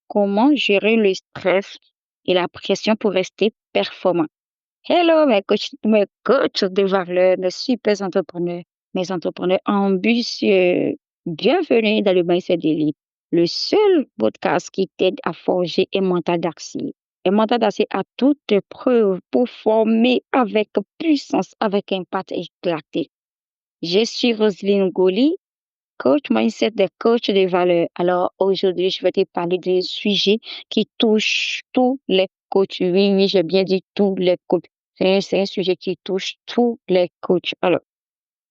comment gérer le stress et la pression pour rester performant. Hello, mes coachs de valeur, mes super entrepreneurs, mes entrepreneurs ambitieux. Bienvenue dans le Mindset Daily, le seul podcast qui t'aide à forger un mental d'acier. Un mental d'acier à toute épreuve pour former avec puissance, avec impact éclaté. Je suis Roselyne Goli, coach mindset des coachs de valeur. Alors aujourd'hui, je vais te parler d'un sujet qui touche tous les coachs. Oui, oui, j'ai bien dit tous les coachs. C'est un sujet qui touche tous les coachs. Alors,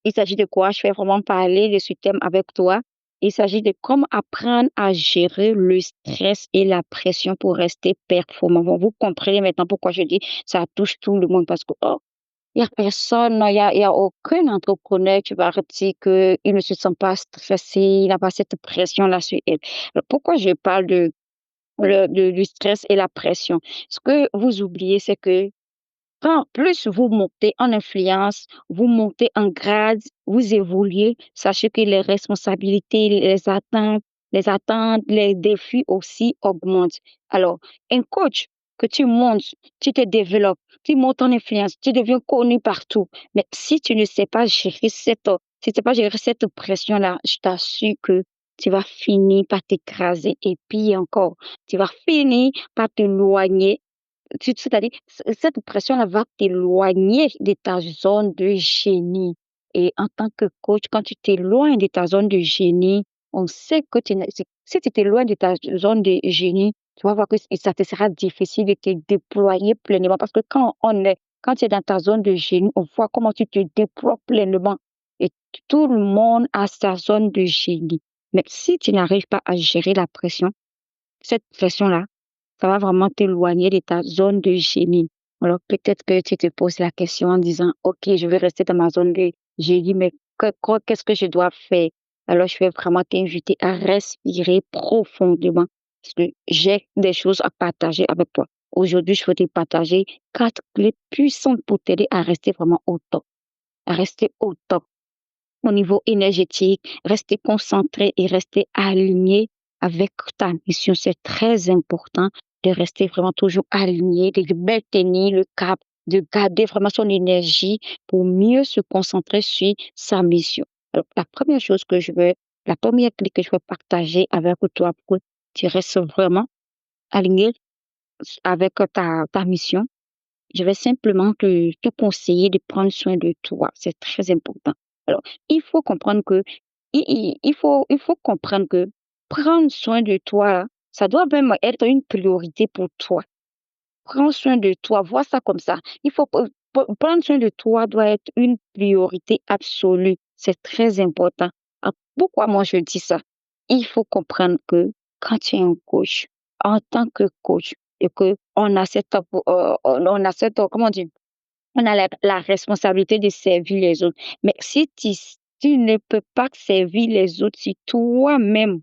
il s'agit de quoi? Je vais vraiment parler de ce thème avec toi. Il s'agit de comment apprendre à gérer le stress et la pression pour rester performant. Bon, vous comprenez maintenant pourquoi je dis ça touche tout le monde parce que il y a personne, il y a aucun entrepreneur qui va dire qu'il ne se sent pas stressé, il n'a pas cette pression-là sur elle. Alors, pourquoi je parle du stress et la pression? Ce que vous oubliez, c'est que quand plus vous montez en influence, vous montez en grade, vous évoluez, sachez que les responsabilités, les attentes, les défis aussi augmentent. Alors, un coach que tu montes, tu te développes, tu montes en influence, tu deviens connu partout. Mais si tu ne sais pas gérer si tu sais pas gérer cette pression-là, je t'assure que tu vas finir par t'écraser et pire encore, tu vas finir par t'éloigner c'est-à-dire, cette pression-là va t'éloigner de ta zone de génie. Et en tant que coach, quand tu t'éloignes de ta zone de génie, on sait que si tu t'éloignes de ta zone de génie, tu vas voir que ça te sera difficile de te déployer pleinement. Parce que quand tu es dans ta zone de génie, on voit comment tu te déploies pleinement. Et tout le monde a sa zone de génie. Mais si tu n'arrives pas à gérer la pression, cette pression-là, ça va vraiment t'éloigner de ta zone de génie. Alors peut-être que tu te poses la question en disant, OK, je vais rester dans ma zone de génie, mais qu'est-ce que je dois faire? Alors je vais vraiment t'inviter à respirer profondément parce que j'ai des choses à partager avec toi. Aujourd'hui, je vais te partager 4 clés puissantes pour t'aider à rester vraiment au top, à rester au top au niveau énergétique, rester concentré et rester aligné avec ta mission. C'est très important de rester vraiment toujours aligné, de maintenir le cap, de garder vraiment son énergie pour mieux se concentrer sur sa mission. Alors, la première clé que je veux partager avec toi pour que tu restes vraiment aligné avec ta mission, je vais simplement te conseiller de prendre soin de toi. C'est très important. Alors, il faut comprendre que, il faut comprendre que prendre soin de toi, là, ça doit même être une priorité pour toi. Prends soin de toi, vois ça comme ça. Prendre soin de toi doit être une priorité absolue. C'est très important. Pourquoi moi je dis ça? Il faut comprendre que quand tu es un coach, en tant que coach, et que comment dire, on a la responsabilité de servir les autres. Mais si tu ne peux pas servir les autres, si toi-même,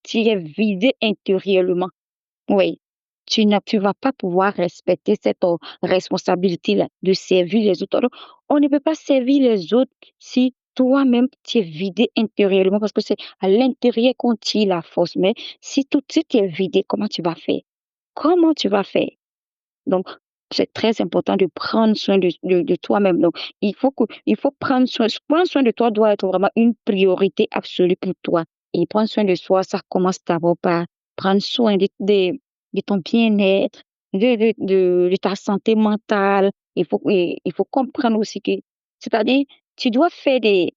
tu es vidé intérieurement, oui, tu vas pas pouvoir respecter cette responsabilité-là de servir les autres. Alors, on ne peut pas servir les autres si toi-même tu es vidé intérieurement parce que c'est à l'intérieur qu'on tire la force. Mais si tu es vidé, comment tu vas faire? Comment tu vas faire? Donc, c'est très important de prendre soin de toi-même. Donc, il faut prendre soin de toi doit être vraiment une priorité absolue pour toi. Et prendre soin de soi, ça commence d'abord par prendre soin de ton bien-être, de ta santé mentale. Il faut comprendre aussi que, c'est-à-dire, tu dois faire de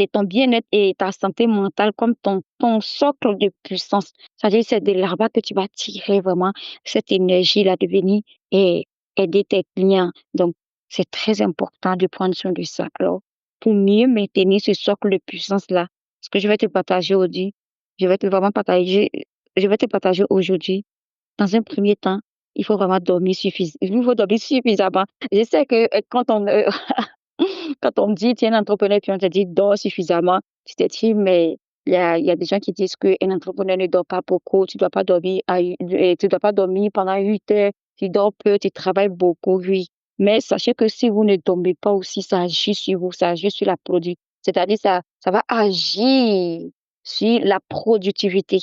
ton bien-être et ta santé mentale comme ton socle de puissance. C'est-à-dire, c'est de là-bas que tu vas tirer vraiment cette énergie-là de venir et aider tes clients. Donc, c'est très important de prendre soin de ça. Alors, pour mieux maintenir ce socle de puissance-là, ce que je vais te partager aujourd'hui, je vais te vraiment partager, je vais te partager aujourd'hui. Dans un premier temps, il faut vraiment dormir suffisamment. Il faut dormir suffisamment. Je sais que quand on me dit, tu es un entrepreneur, puis on te dit, dors suffisamment, tu te dis, mais il y a des gens qui disent qu'un entrepreneur ne dort pas beaucoup, tu dois pas dormir pendant 8 heures, tu dors peu, tu travailles beaucoup, oui. Mais sachez que si vous ne dormez pas aussi, ça agit sur vous, ça agit sur la produit. C'est-à-dire, ça va agir sur la productivité.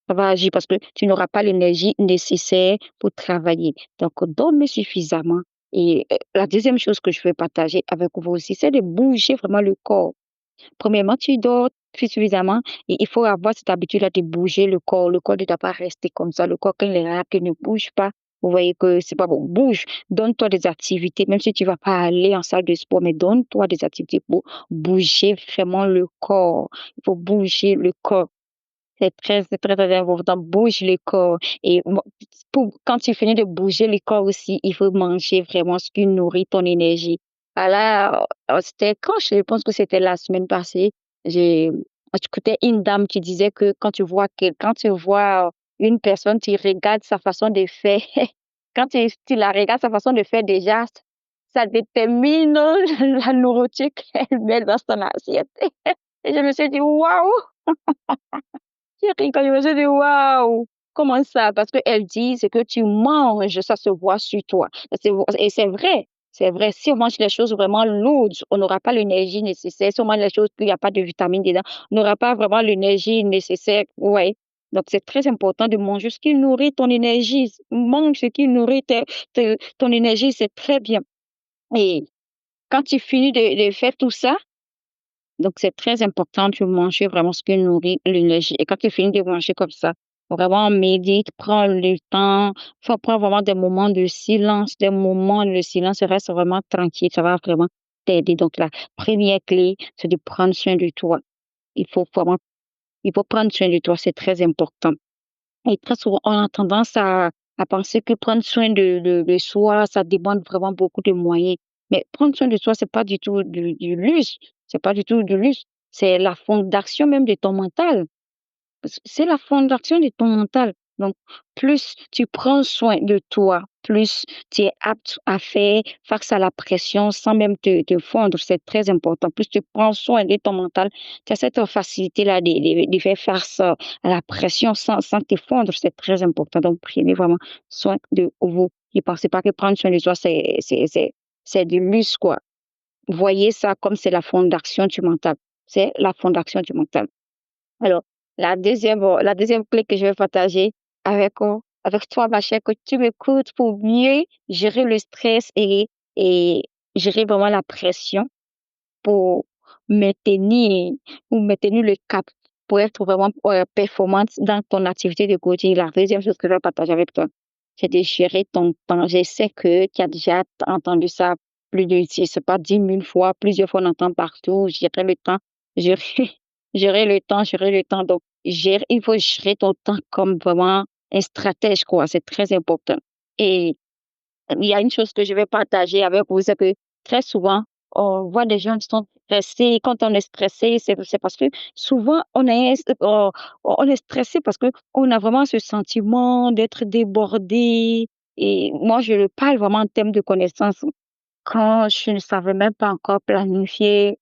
ça va agir parce que tu n'auras pas l'énergie nécessaire pour travailler. Donc, dormez suffisamment. Et la deuxième chose que je veux partager avec vous aussi, c'est de bouger vraiment le corps. Premièrement, tu dors suffisamment et il faut avoir cette habitude-là de bouger le corps. Le corps ne doit pas rester comme ça. Le corps, quand il est là, qu'il ne bouge pas, vous voyez que c'est pas bon. Bouge, donne-toi des activités, même si tu vas pas aller en salle de sport, mais donne-toi des activités pour bouger vraiment le corps. Il faut bouger le corps. C'est très important. Bouge le corps. Et quand tu finis de bouger le corps aussi, il faut manger vraiment ce qui nourrit ton énergie. Voilà, c'était quand je pense que c'était la semaine passée, j'ai j'écoutais une dame qui disait que quand tu vois une personne, tu regardes sa façon de faire. Quand tu la regardes, sa façon de faire déjà, ça détermine la nourriture qu'elle met dans son assiette. Et je me suis dit: «Waouh!» J'ai ri quand je me suis dit: «Waouh! Comment ça?» Parce qu'elle dit: «Ce que tu manges, ça se voit sur toi». Et c'est vrai, c'est vrai. Si on mange les choses vraiment lourdes, on n'aura pas l'énergie nécessaire. Si on mange les choses où il y a pas de vitamines dedans, on n'aura pas vraiment l'énergie nécessaire. Ouais. Donc c'est très important de manger ce qui nourrit ton énergie. Mange ce qui nourrit ton énergie, c'est très bien. Et quand tu finis de faire tout ça, donc, c'est très important de manger vraiment ce qui nourrit l'énergie. Et quand tu finis de manger comme ça, vraiment médite, prends le temps, prends vraiment des moments de silence, des moments où le silence reste vraiment tranquille, ça va vraiment t'aider. Donc, la première clé, c'est de prendre soin de toi. Il faut vraiment, il faut prendre soin de toi, c'est très important. Et très souvent, on a tendance à penser que prendre soin de soi, ça demande vraiment beaucoup de moyens. Mais prendre soin de soi, c'est pas du tout du luxe. C'est pas du tout du luxe. C'est la fondation même de ton mental. C'est la fondation de ton mental. Donc, plus tu prends soin de toi, plus tu es apte à faire face à la pression sans même te fondre. C'est très important. Plus tu prends soin de ton mental, tu as cette facilité-là de faire face à la pression sans te fondre. C'est très important. Donc, prenez vraiment soin de vous. Ne pensez pas que prendre soin de soi, c'est du luxe, quoi. Voyez ça comme c'est la fondation du mental. C'est la fondation du mental. Alors, la deuxième clé que je vais partager avec toi, ma chère, que tu m'écoutes pour mieux gérer le stress et gérer vraiment la pression pour maintenir pour maintenir le cap, pour être vraiment, performante dans ton activité de quotidien. La deuxième chose que je vais partager avec toi, c'est de gérer ton temps. Je sais que tu as déjà entendu ça plus de, je sais pas, 10 000 fois, plusieurs fois on entend partout: «Gérer le temps, gérer gérer le temps, gérer le temps». Donc il faut gérer ton temps comme vraiment un stratège, quoi, c'est très important. Et il y a une chose que je vais partager avec vous, c'est que très souvent, on voit des gens qui sont stressés. Quand on est stressé, c'est parce que souvent on est stressé parce que on a vraiment ce sentiment d'être débordé. Et moi, je le parle vraiment en termes de connaissances. Quand je ne savais même pas encore planifier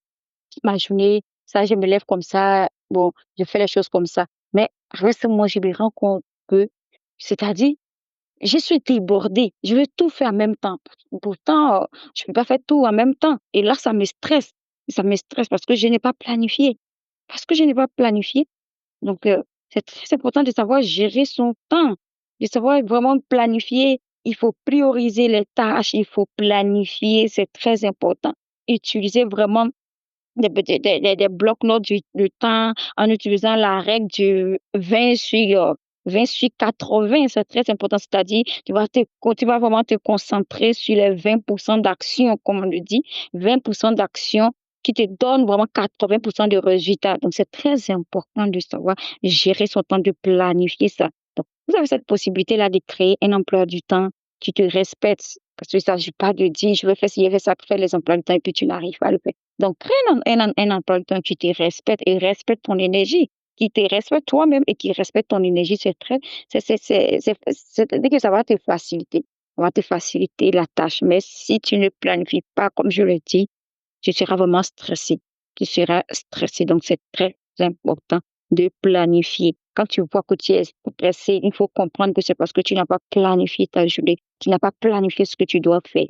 ma journée, ça, je me lève comme ça, bon, je fais les choses comme ça. Mais récemment, je me rends compte que, c'est-à-dire, je suis débordée, je veux tout faire en même temps. Pourtant, je peux pas faire tout en même temps. Et là, ça me stresse. Ça me stresse parce que je n'ai pas planifié. Parce que je n'ai pas planifié. Donc, c'est très important de savoir gérer son temps, de savoir vraiment planifier. Il faut prioriser les tâches, il faut planifier, c'est très important. Utiliser vraiment des blocs-notes du temps en utilisant la règle du 20 sur 80, c'est très important. C'est-à-dire, tu vas vraiment te concentrer sur les 20% d'action, comme on le dit, 20% d'action qui te donnent vraiment 80% de résultats. Donc, c'est très important de savoir gérer son temps, de planifier ça. Donc, vous avez cette possibilité-là de créer un emploi du temps qui te respecte. Parce qu'il ne s'agit pas de dire: «Je vais faire ci, je vais faire ça», faire les emplois du temps et puis tu n'arrives pas à le faire. Donc, crée un emploi du temps qui te respecte et respecte ton énergie, qui te respecte toi-même et qui respecte ton énergie. C'est-à-dire que ça va te faciliter. Ça va te faciliter la tâche. Mais si tu ne planifies pas, comme je le dis, tu seras vraiment stressé. Tu seras stressé. Donc, c'est très important de planifier. Quand tu vois que tu es stressé, il faut comprendre que c'est parce que tu n'as pas planifié ta journée. Tu n'as pas planifié ce que tu dois faire.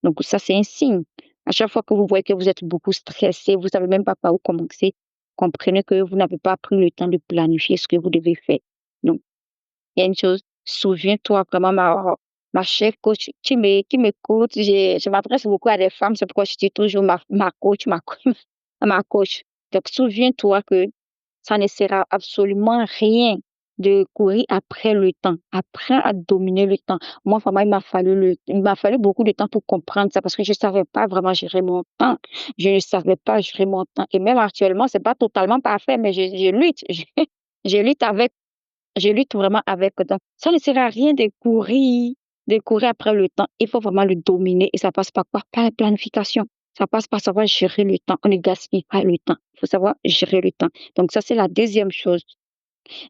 Donc, ça, c'est un signe. À chaque fois que vous voyez que vous êtes beaucoup stressé, vous ne savez même pas par où commencer, comprenez que vous n'avez pas pris le temps de planifier ce que vous devez faire. Donc, il y a une chose, souviens-toi vraiment ma chère coach qui m'écoute, je m'adresse beaucoup à des femmes, c'est pourquoi je dis toujours ma coach, ma coach. Donc souviens-toi que ça ne sert à absolument rien de courir après le temps. Apprends à dominer le temps. Moi, vraiment, il m'a fallu beaucoup de temps pour comprendre ça parce que je savais pas vraiment gérer mon temps. Je ne savais pas gérer mon temps. Et même actuellement, c'est pas totalement parfait, mais je lutte. Je lutte avec, je lutte vraiment avec. Donc, ça ne sert à rien de courir après le temps. Il faut vraiment le dominer et ça passe par quoi? Par la planification. Ça passe par savoir gérer le temps. On ne gaspille pas le temps. Il faut savoir gérer le temps. Donc, ça, c'est la deuxième chose,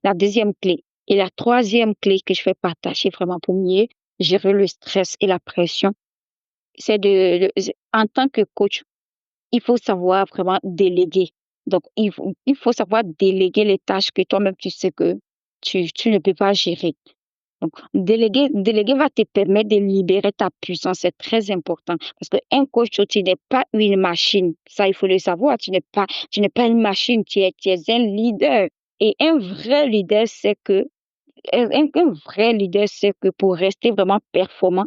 la deuxième clé. Et la troisième clé que je vais partager vraiment pour mieux gérer le stress et la pression, c'est en tant que coach, il faut savoir vraiment déléguer. Donc, il faut savoir déléguer les tâches que toi-même tu sais que tu ne peux pas gérer. Donc, déléguer va te permettre de libérer ta puissance. C'est très important. Parce qu'un coach, tu n'es pas une machine. Ça, il faut le savoir. Tu n'es pas une machine. Tu es un leader. Et un vrai leader sait que pour rester vraiment performant,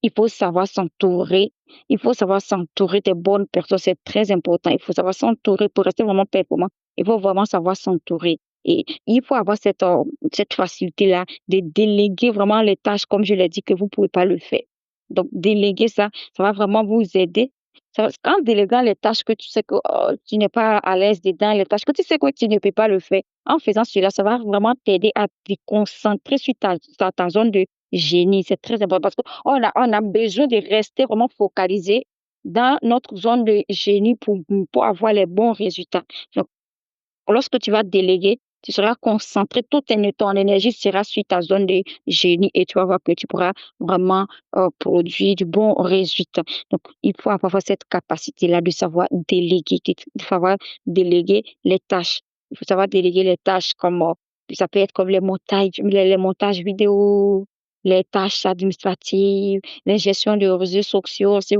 il faut savoir s'entourer. Il faut savoir s'entourer des bonnes personnes. C'est très important. Il faut savoir s'entourer pour rester vraiment performant. Il faut vraiment savoir s'entourer. Et il faut avoir cette facilité-là de déléguer vraiment les tâches, comme je l'ai dit, que vous ne pouvez pas le faire. Donc, déléguer ça, ça va vraiment vous aider. En déléguant les tâches que tu sais que tu n'es pas à l'aise dedans, les tâches que tu sais que tu ne peux pas le faire, en faisant cela, ça va vraiment t'aider à te concentrer sur ta zone de génie. C'est très important parce on a besoin de rester vraiment focalisé dans notre zone de génie pour avoir les bons résultats. Donc, lorsque tu vas déléguer, tu seras concentré, toute ton énergie sera sur ta zone de génie et tu vas voir que tu pourras vraiment produire du bon résultat. Donc, il faut avoir cette capacité-là de savoir déléguer, de savoir déléguer les tâches. Il faut savoir déléguer les tâches comme, ça peut être comme les montages vidéo, les tâches administratives, les gestions de réseaux sociaux, si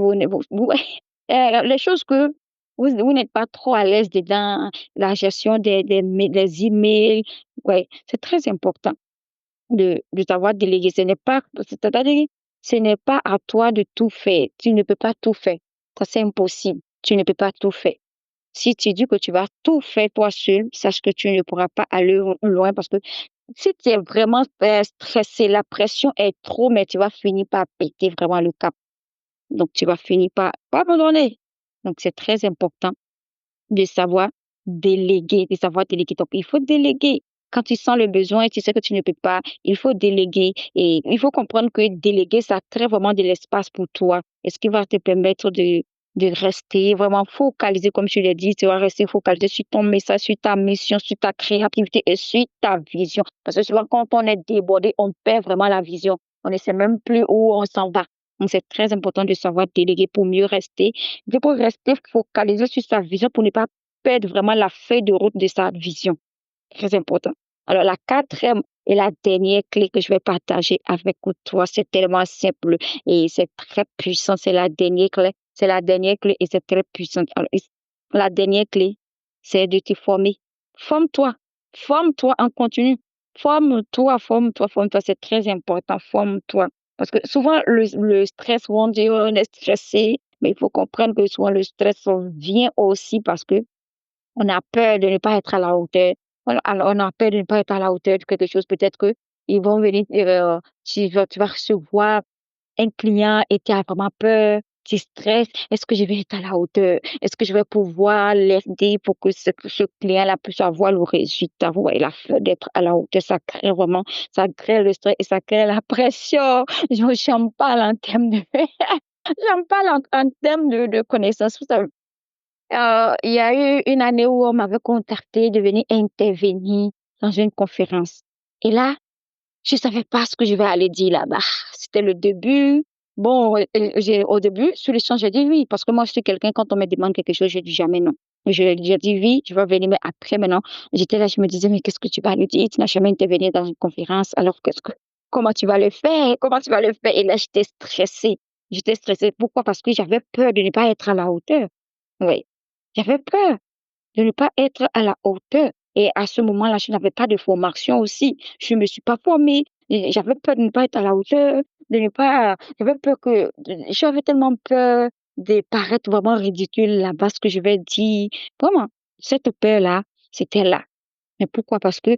les choses que vous n'êtes pas trop à l'aise dedans, la gestion des emails. Ouais, c'est très important de savoir déléguer. C'est-à-dire, ce n'est pas à toi de tout faire. Tu ne peux pas tout faire. Ça, c'est impossible. Tu ne peux pas tout faire. Si tu dis que tu vas tout faire toi seul, sache que tu ne pourras pas aller loin parce que si tu es vraiment stressé, la pression est trop, mais tu vas finir par péter vraiment le cap. Donc, tu vas finir par abandonner. Donc, c'est très important de savoir déléguer, de savoir déléguer. Donc, il faut déléguer. Quand tu sens le besoin et tu sais que tu ne peux pas, il faut déléguer. Et il faut comprendre que déléguer, ça crée vraiment de l'espace pour toi. Et ce qui va te permettre de rester vraiment focalisé, comme je l'ai dit, tu vas rester focalisé sur ton message, sur ta mission, sur ta créativité et sur ta vision. Parce que souvent, quand on est débordé, on perd vraiment la vision. On ne sait même plus où on s'en va. Donc, c'est très important de savoir déléguer pour mieux rester pour rester focalisé sur sa vision pour ne pas perdre vraiment la feuille de route de sa vision. Très important. Alors, la quatrième et la dernière clé que je vais partager avec toi, c'est tellement simple et c'est très puissant. C'est la dernière clé. C'est la dernière clé et c'est très puissant. Alors, la dernière clé, c'est de te former. Forme-toi. Forme-toi en continu. Forme-toi, forme-toi, forme-toi. C'est très important. Forme-toi. Parce que souvent, le stress, on dit on est stressé, mais il faut comprendre que souvent le stress vient aussi parce que on a peur de ne pas être à la hauteur. On a peur de ne pas être à la hauteur de quelque chose. Peut-être que ils vont venir, tu vas recevoir un client et tu as vraiment peur, tu stresses. Est-ce que je vais être à la hauteur? Est-ce que je vais pouvoir l'aider pour que ce client-là puisse avoir le résultat? Vous voyez, la peur d'être à la hauteur, ça crée le stress et ça crée la pression. J'en parle en termes de, j'en parle en termes de connaissances. Vous savez, il y a eu une année où on m'avait contacté de venir intervenir dans une conférence. Et là, je savais pas ce que je vais aller dire là-bas. C'était le début. Bon, au début, sur l'échange, j'ai dit oui, parce que moi, je suis quelqu'un, quand on me demande quelque chose, je dis jamais non. J'ai dit oui, je vais venir, mais après, maintenant, j'étais là, je me disais, mais qu'est-ce que tu vas lui dire? Tu n'as jamais intervenu dans une conférence, alors comment tu vas le faire? Comment tu vas le faire? Et là, j'étais stressée. J'étais stressée. Pourquoi? Parce que j'avais peur de ne pas être à la hauteur. Oui. J'avais peur de ne pas être à la hauteur. Et à ce moment-là, je n'avais pas de formation aussi. Je ne me suis pas formée. et j'avais peur de ne pas être à la hauteur, de ne pas j'avais peur que j'avais tellement peur de paraître vraiment ridicule là-bas, ce que je vais dire. Vraiment, cette peur-là, c'était là. Mais pourquoi? Parce que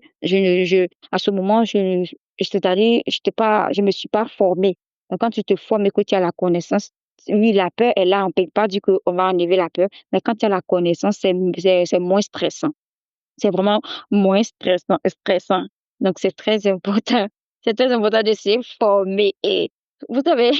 à ce moment, c'est-à-dire, je me suis pas formée. Donc, quand tu te formes et que tu as la connaissance, oui, la peur est là. On ne peut pas dire qu'on va enlever la peur, mais quand tu as la connaissance, c'est moins stressant. C'est vraiment moins stressant. Donc, c'est très important. C'est très important de se former. Et vous savez,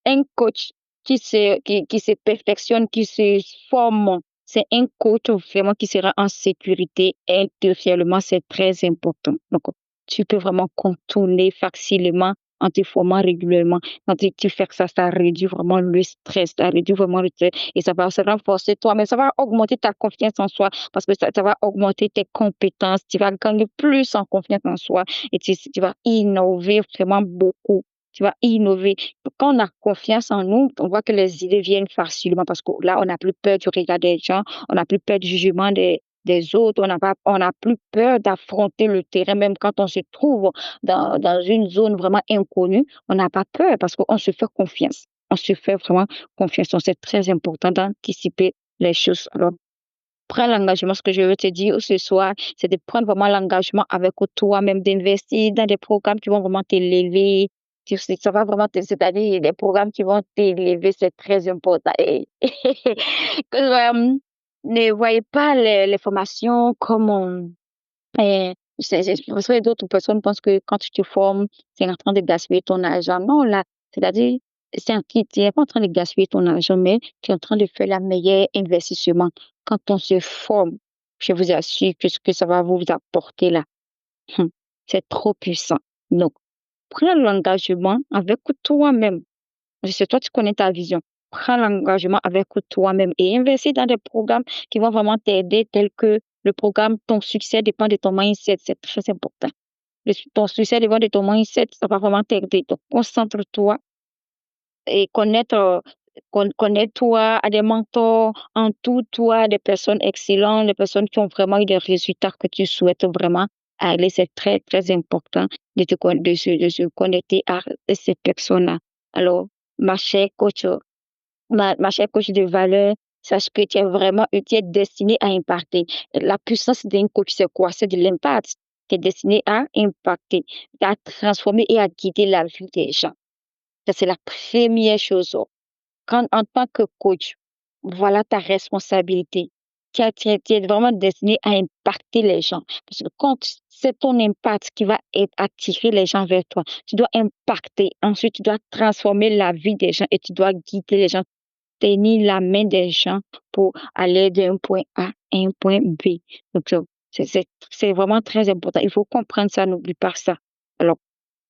un coach qui se perfectionne, qui se forme, c'est un coach vraiment qui sera en sécurité intérieurement, c'est très important. Donc, tu peux vraiment contourner facilement en te formant régulièrement. Quand tu fais ça, ça réduit vraiment le stress, ça réduit vraiment le stress et ça va renforcer toi, mais ça va augmenter ta confiance en soi parce que ça va augmenter tes compétences, tu vas gagner plus en confiance en soi et tu vas innover vraiment beaucoup. Tu vas innover. Quand on a confiance en nous, on voit que les idées viennent facilement parce que là, on n'a plus peur du regard des gens, on n'a plus peur du jugement des autres, on n'a plus peur d'affronter le terrain, même quand on se trouve dans une zone vraiment inconnue, on n'a pas peur parce qu'on se fait confiance. On se fait vraiment confiance. Donc, c'est très important d'anticiper les choses. Alors, prends l'engagement. Ce que je veux te dire ce soir, c'est de prendre vraiment l'engagement avec toi-même, d'investir dans des programmes qui vont vraiment t'élever. Tu sais, ça va vraiment c'est-à-dire des programmes qui vont t'élever, c'est très important. Et que, ne voyez pas les formations comme parce que d'autres personnes pensent que quand tu te formes, c'est en train de gaspiller ton argent. Non, là, c'est-à-dire, tu n'es pas en train de gaspiller ton argent, mais tu es en train de faire la meilleure investissement. Quand on se forme, je vous assure que ce que ça va vous apporter là, hum, c'est trop puissant. Donc, prends l'engagement avec toi-même. C'est toi, tu connais ta vision. Prends l'engagement avec toi-même et investis dans des programmes qui vont vraiment t'aider, tels que le programme Ton succès dépend de ton mindset. C'est très important. Ton succès dépend de ton mindset. Ça va vraiment t'aider. Donc, concentre-toi et connais-toi à des mentors, entoure-toi des personnes excellentes, des personnes qui ont vraiment eu des résultats que tu souhaites vraiment aller. C'est très, très important de se connecter à ces personnes-là. Alors, ma chère coach, ma chère coach de valeur, sache que tu es destinée à impacter. La puissance d'un coach, c'est quoi? C'est de l'impact. Tu es destiné à impacter, à transformer et à guider la vie des gens. Ça, c'est la première chose. Quand, en tant que coach, voilà ta responsabilité. Tu es vraiment destiné à impacter les gens. Parce que quand c'est ton impact qui va attirer les gens vers toi, tu dois impacter. Ensuite, tu dois transformer la vie des gens et tu dois guider les gens, tenir la main des gens pour aller d'un point A à un point B. Donc, c'est vraiment très important. Il faut comprendre ça, n'oublie pas ça. Alors,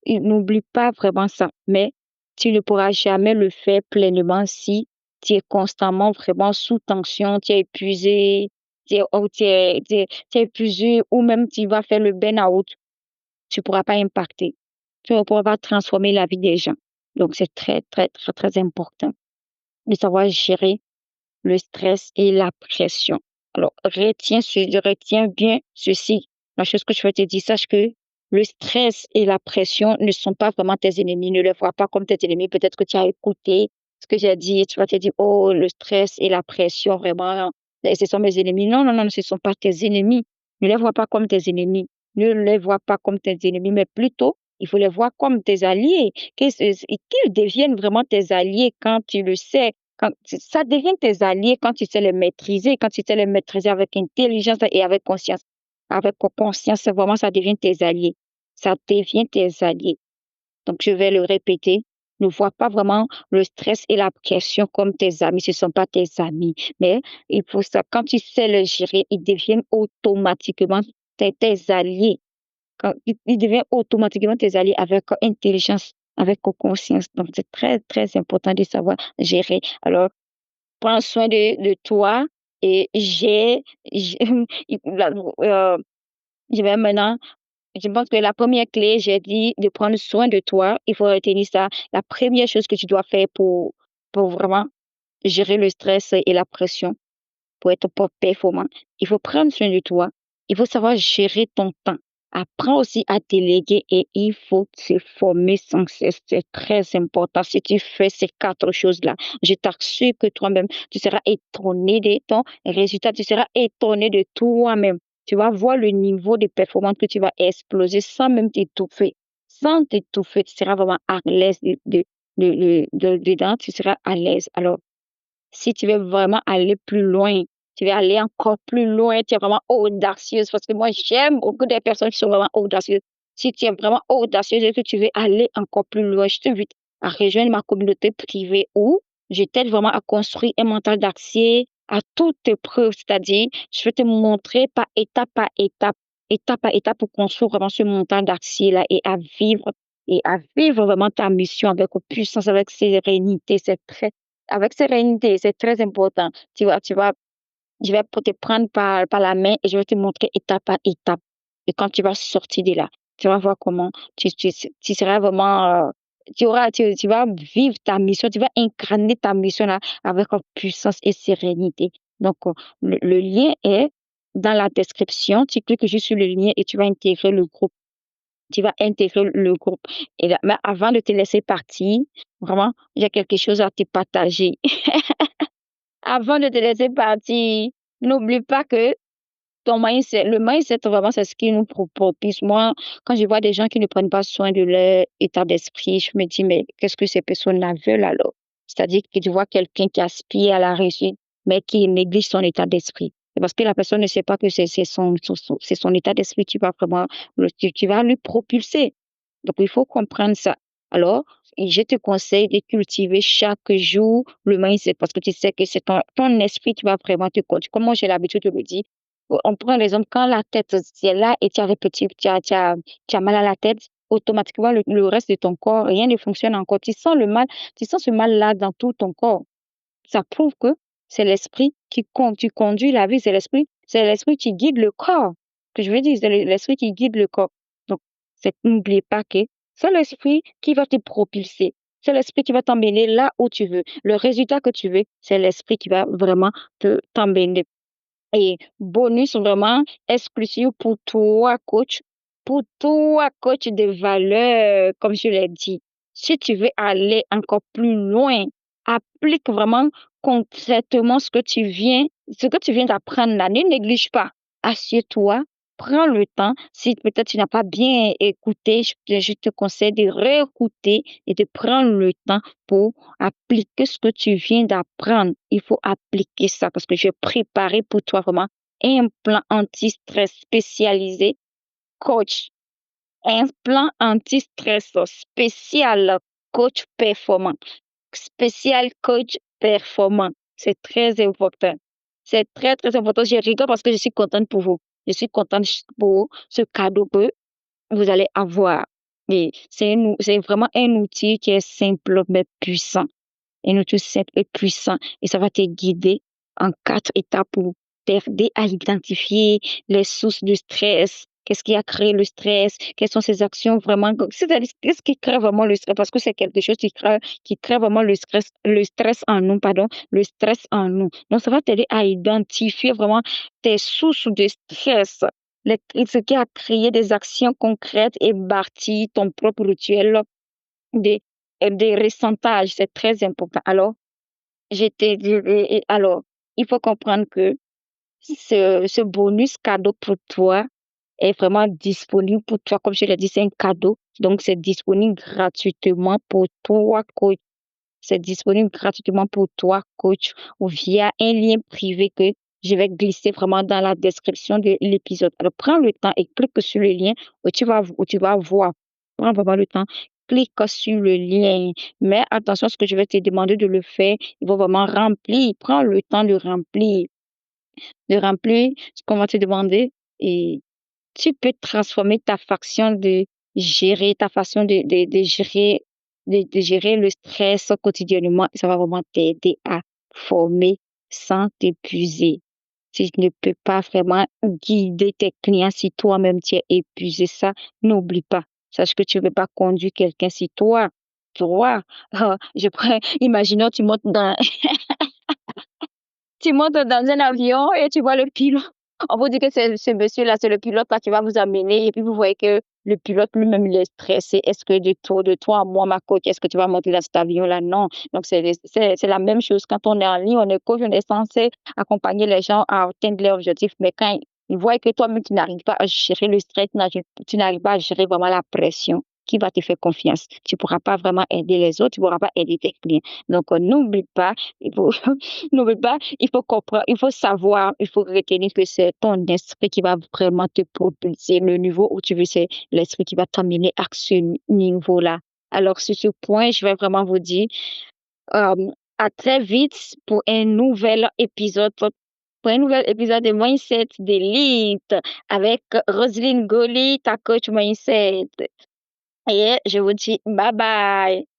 n'oublie pas vraiment ça, mais tu ne pourras jamais le faire pleinement si tu es constamment vraiment sous tension, tu es épuisé, tu es épuisé ou même tu vas faire le burn-out, tu ne pourras pas impacter. Tu ne pourras pas transformer la vie des gens. Donc, c'est très, très, très, très important de savoir gérer le stress et la pression. Alors, retiens bien ceci. La chose que je veux te dire, sache que le stress et la pression ne sont pas vraiment tes ennemis. Ne les vois pas comme tes ennemis. Peut-être que tu as écouté ce que j'ai dit et tu vas te dire, oh, le stress et la pression, vraiment, ce sont mes ennemis. Non, non, non, ce ne sont pas tes ennemis. Ne les vois pas comme tes ennemis. Ne les vois pas comme tes ennemis, mais plutôt, il faut les voir comme tes alliés. Qu'ils deviennent vraiment tes alliés quand tu le sais, ça devient tes alliés quand tu sais les maîtriser, quand tu sais les maîtriser avec intelligence et avec conscience. Avec conscience, vraiment, ça devient tes alliés. Ça devient tes alliés. Donc, je vais le répéter. Ne vois pas vraiment le stress et la pression comme tes amis. Ce ne sont pas tes amis. Mais il faut ça. Quand tu sais le gérer, ils deviennent automatiquement tes alliés. Ils deviennent automatiquement tes alliés avec intelligence, avec conscience. Donc, c'est très, très important de savoir gérer. Alors, prends soin de toi et j'ai la je vais maintenant je pense que la première clé, j'ai dit de prendre soin de toi. Il faut retenir ça. La première chose que tu dois faire pour vraiment gérer le stress et la pression, pour être performant, il faut prendre soin de toi. Il faut savoir gérer ton temps. Apprends aussi à déléguer et il faut se former sans cesse. C'est très important. Si tu fais ces 4 choses-là, je t'assure que toi-même, tu seras étonné de ton résultat. Tu seras étonné de toi-même. Tu vas voir le niveau de performance que tu vas exploser sans même t'étouffer. Sans t'étouffer, tu seras vraiment à l'aise dedans, tu seras à l'aise. Alors, si tu veux vraiment aller plus loin, tu veux aller encore plus loin, tu es vraiment audacieuse parce que moi, j'aime beaucoup des personnes qui sont vraiment audacieuses. Si tu es vraiment audacieuse et que tu veux aller encore plus loin, je t'invite à rejoindre ma communauté privée où je t'aide vraiment à construire un mental d'acier à toute épreuve. C'est-à-dire, je vais te montrer étape par étape pour construire vraiment ce mental d'acier-là et à vivre vraiment ta mission avec puissance, avec sérénité. Avec sérénité, c'est très important. Je vais te prendre par la main et je vais te montrer étape par étape. Et quand tu vas sortir de là, tu vas voir comment tu seras vraiment, tu vas vivre ta mission, tu vas incarner ta mission là avec puissance et sérénité. Donc, le lien est dans la description. Tu cliques juste sur le lien et tu vas intégrer le groupe. Tu vas intégrer le groupe. Et là, mais avant de te laisser partir, vraiment, j'ai quelque chose à te partager. Avant de te laisser partir, n'oublie pas que le mindset vraiment, c'est ce qui nous propulse. Moi, quand je vois des gens qui ne prennent pas soin de leur état d'esprit, je me dis, mais qu'est-ce que ces personnes-là veulent alors? C'est-à-dire que tu vois quelqu'un qui aspire à la réussite, mais qui néglige son état d'esprit. C'est parce que la personne ne sait pas que c'est son état d'esprit qui va vraiment, qui va lui propulser. Donc, il faut comprendre ça. Alors, et je te conseille de cultiver chaque jour le mindset parce que tu sais que c'est ton esprit qui va vraiment te conduire. Comme moi, j'ai l'habitude de le dire, on prend l'exemple, quand la tête c'est là et tu as répété, tu as mal à la tête, automatiquement, le reste de ton corps, rien ne fonctionne encore. Tu sens le mal, tu sens ce mal-là dans tout ton corps. Ça prouve que c'est l'esprit qui conduit la vie, c'est l'esprit qui guide le corps. Que je veux dire, c'est l'esprit qui guide le corps. Donc, n'oublie pas que c'est l'esprit qui va te propulser. C'est l'esprit qui va t'emmener là où tu veux. Le résultat que tu veux, c'est l'esprit qui va vraiment t'emmener. Et bonus vraiment exclusif pour toi, coach de valeur, comme je l'ai dit. Si tu veux aller encore plus loin, applique vraiment concrètement ce que tu viens d'apprendre là. Ne néglige pas. Assieds-toi, prends le temps. Si peut-être tu n'as pas bien écouté, je te conseille de réécouter et de prendre le temps pour appliquer ce que tu viens d'apprendre. Il faut appliquer ça parce que j'ai préparé pour toi vraiment un plan anti-stress spécialisé, coach, un plan anti-stress spécial, coach performant, spécial coach performant. C'est très important. C'est très, très important. Je rigole parce que je suis contente pour vous. Je suis contente pour ce cadeau que vous allez avoir. Et c'est vraiment un outil qui est simple mais puissant. Un outil simple et puissant. Et ça va te guider en 4 étapes pour t'aider à identifier les sources du stress. Qu'est-ce qui a créé le stress? Quelles sont ces actions vraiment? C'est-à-dire, qu'est-ce qui crée vraiment le stress? Parce que c'est quelque chose qui crée vraiment le stress en nous, pardon, le stress en nous. Donc, ça va t'aider à identifier vraiment tes sources de stress. Ce qui a créé des actions concrètes et bâti ton propre rituel de, de ressentage. C'est très important. Alors, je te dirais, alors, il faut comprendre que ce bonus cadeau pour toi est vraiment disponible pour toi. Comme je l'ai dit, c'est un cadeau. Donc, c'est disponible gratuitement pour toi, coach. C'est disponible gratuitement pour toi, coach, ou via un lien privé que je vais glisser vraiment dans la description de l'épisode. Alors, prends le temps et clique sur le lien où tu vas voir. Prends vraiment le temps. Clique sur le lien. Mais attention, ce que je vais te demander de le faire, il faut vraiment remplir. Prends le temps de remplir ce qu'on va te demander et tu peux transformer ta façon de gérer, ta façon de gérer le stress quotidiennement. Ça va vraiment t'aider à former sans t'épuiser. Tu ne peux pas vraiment guider tes clients si toi-même tu es épuisé. Ça, n'oublie pas. Sache que tu ne peux pas conduire quelqu'un si imaginons, tu montes dans un avion et tu vois le pilote. On vous dit que c'est ce monsieur-là, c'est le pilote là qui va vous amener et puis vous voyez que le pilote lui-même, il est stressé. Est-ce que de toi à moi, ma coach, est-ce que tu vas monter dans cet avion-là? Non. Donc, c'est la même chose. Quand on est en ligne, on est coach, on est censé accompagner les gens à atteindre leurs objectifs. Mais quand ils voient que toi-même, tu n'arrives pas à gérer le stress, tu n'arrives pas à gérer vraiment la pression, qui va te faire confiance? Tu ne pourras pas vraiment aider les autres, tu ne pourras pas aider tes clients. Donc, n'oublie pas, il faut, n'oublie pas, il faut comprendre, il faut savoir, il faut retenir que c'est ton esprit qui va vraiment te propulser. Le niveau où tu veux, c'est l'esprit qui va t'amener à ce niveau-là. Alors, sur ce point, je vais vraiment vous dire euh, à très vite pour un nouvel épisode, pour un nouvel épisode de Mindset d'élite avec Roselyne Goli, ta coach Mindset. Et je vous dis bye bye.